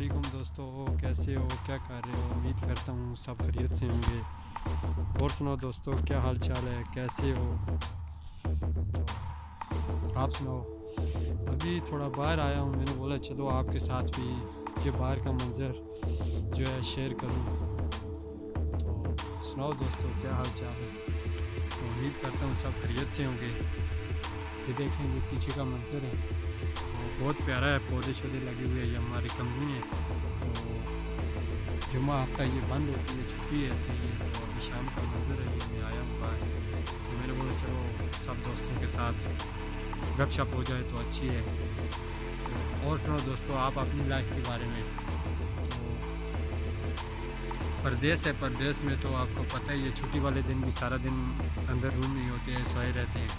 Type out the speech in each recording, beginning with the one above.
वालेकुम दोस्तों, कैसे हो, क्या कर रहे हो। उम्मीद करता हूँ सब खैरियत से होंगे। और सुनाओ दोस्तों, क्या हाल चाल है, कैसे हो। तो आप सुनाओ। अभी थोड़ा बाहर आया हूँ, मैंने बोला चलो आपके साथ भी ये बाहर का मंज़र जो है शेयर करूँ। तो सुनाओ दोस्तों, क्या हाल चाल है। तो उम्मीद करता हूँ सब खैरियत से होंगे। ये देखें, ये पीछे का मंज़र है, तो बहुत प्यारा है। पौधे शौधे लगे हुए हैं। ये हमारी कंपनी है, तो जुम्मा हफ्ता ये बंद होती है, छुट्टी है, ऐसे ही। तो अभी शाम का मंज़र है, ये मैं आया हूँ बाहर। तो मैंने बोला चलो सब दोस्तों के साथ गपशप हो जाए तो अच्छी है। तो और सुनो दोस्तों, आप अपनी लाइफ के बारे में। तो परदेस है, परदेस में तो आपको पता ही है, छुट्टी वाले दिन भी सारा दिन अंदर रूम नहीं होते हैं, सोए रहते हैं।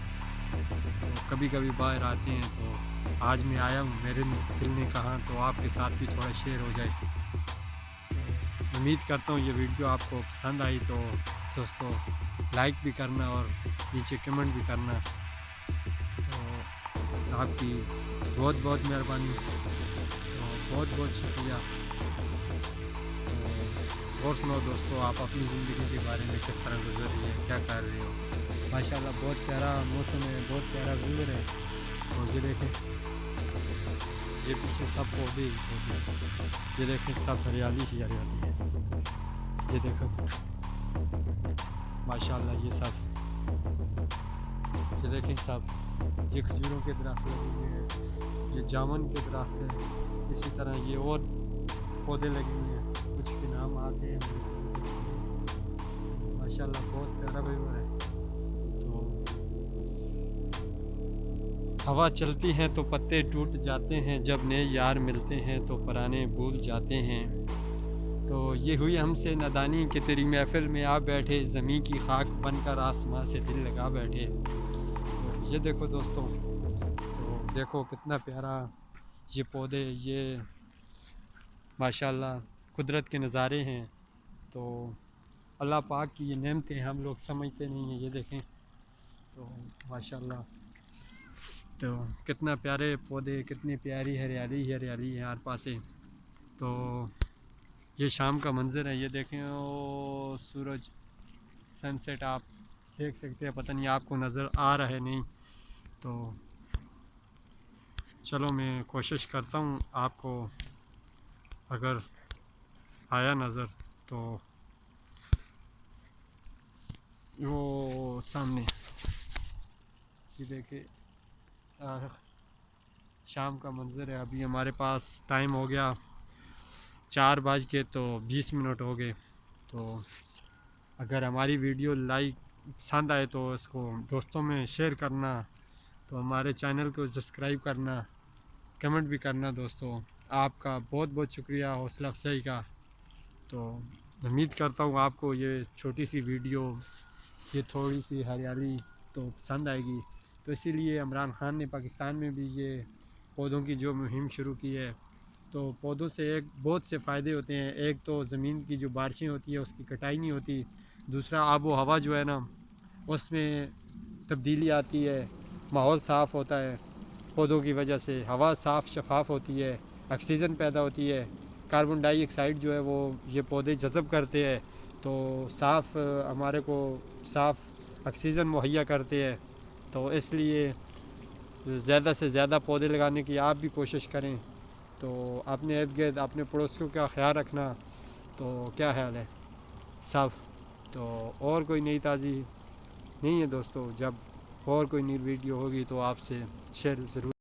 तो कभी कभी बाहर आते हैं। तो आज मैं आया हूँ, मेरे दिल ने कहा तो आपके साथ भी थोड़ा शेयर हो जाए। उम्मीद करता हूँ ये वीडियो आपको पसंद आई, तो दोस्तों लाइक भी करना और नीचे कमेंट भी करना। तो आपकी बहुत बहुत मेहरबानी, तो बहुत बहुत शुक्रिया। तो और सुनो दोस्तों, आप अपनी ज़िंदगी के बारे में किस तरह गुजर रही है, क्या कर रहे हो। माशाल्लाह बहुत प्यारा मौसम है, बहुत प्यारा वेदर है। और ये देखें, ये पीछे सब पौधे ही पौधे, ये देखें सब हरियाली ही हरियाली है। ये देखो माशाल्लाह, ये सब, ये देखें सब, ये खजूरों के दरख्त लगे हुए हैं, ये जामुन के दरख्त हैं। इसी तरह ये और पौधे लगे हुए हैं, कुछ के नाम आते हैं। माशाल्लाह बहुत प्यारा वेदर है। तो हवा चलती है तो पत्ते टूट जाते हैं, जब नए यार मिलते हैं तो पुराने भूल जाते हैं। तो ये हुई हमसे नादानी कि तेरी महफिल में आ बैठे, ज़मीं की खाक बनकर आसमां से दिल लगा बैठे। तो ये देखो दोस्तों, तो देखो कितना प्यारा ये पौधे, ये माशाल्लाह कुदरत के नज़ारे हैं। तो अल्लाह पाक की ये नेमतें हम लोग समझते नहीं हैं। ये देखें, तो माशाल्लाह, तो कितना प्यारे पौधे, कितनी प्यारी हरियाली ही हरियाली है हर पासे। तो ये शाम का मंज़र है, ये देखें, ओ सूरज सनसेट आप देख सकते हैं। पता नहीं आपको नज़र आ रहा है नहीं। तो चलो मैं कोशिश करता हूँ, आपको अगर आया नज़र तो वो सामने ये देखे, शाम का मंज़र है। अभी हमारे पास टाइम हो गया 4:20 हो गए। तो अगर हमारी वीडियो लाइक पसंद आए तो इसको दोस्तों में शेयर करना, तो हमारे चैनल को सब्सक्राइब करना, कमेंट भी करना। दोस्तों आपका बहुत बहुत शुक्रिया हौसला अफजाई का। तो उम्मीद करता हूँ आपको ये छोटी सी वीडियो, ये थोड़ी सी हरियाली तो पसंद आएगी। तो इसीलिए इमरान खान ने पाकिस्तान में भी ये पौधों की जो मुहिम शुरू की है। तो पौधों से एक बहुत से फ़ायदे होते हैं। एक तो ज़मीन की जो बारिशें होती है उसकी कटाई नहीं होती। दूसरा, आब व हवा जो है ना, उसमें तब्दीली आती है, माहौल साफ़ होता है। पौधों की वजह से हवा साफ़ शफाफ होती है, ऑक्सीजन पैदा होती है। कार्बन डाइऑक्साइड जो है वो ये पौधे जज़ब करते हैं, तो साफ़ हमारे को साफ़ ऑक्सीजन मुहैया करते हैं। तो इसलिए ज़्यादा से ज़्यादा पौधे लगाने की आप भी कोशिश करें। तो अपने इर्द गिर्द अपने पड़ोसियों का ख्याल रखना। तो क्या ख्याल है सब। तो और कोई नई ताज़ी नहीं है दोस्तों, जब और कोई नई वीडियो होगी तो आपसे शेयर ज़रूर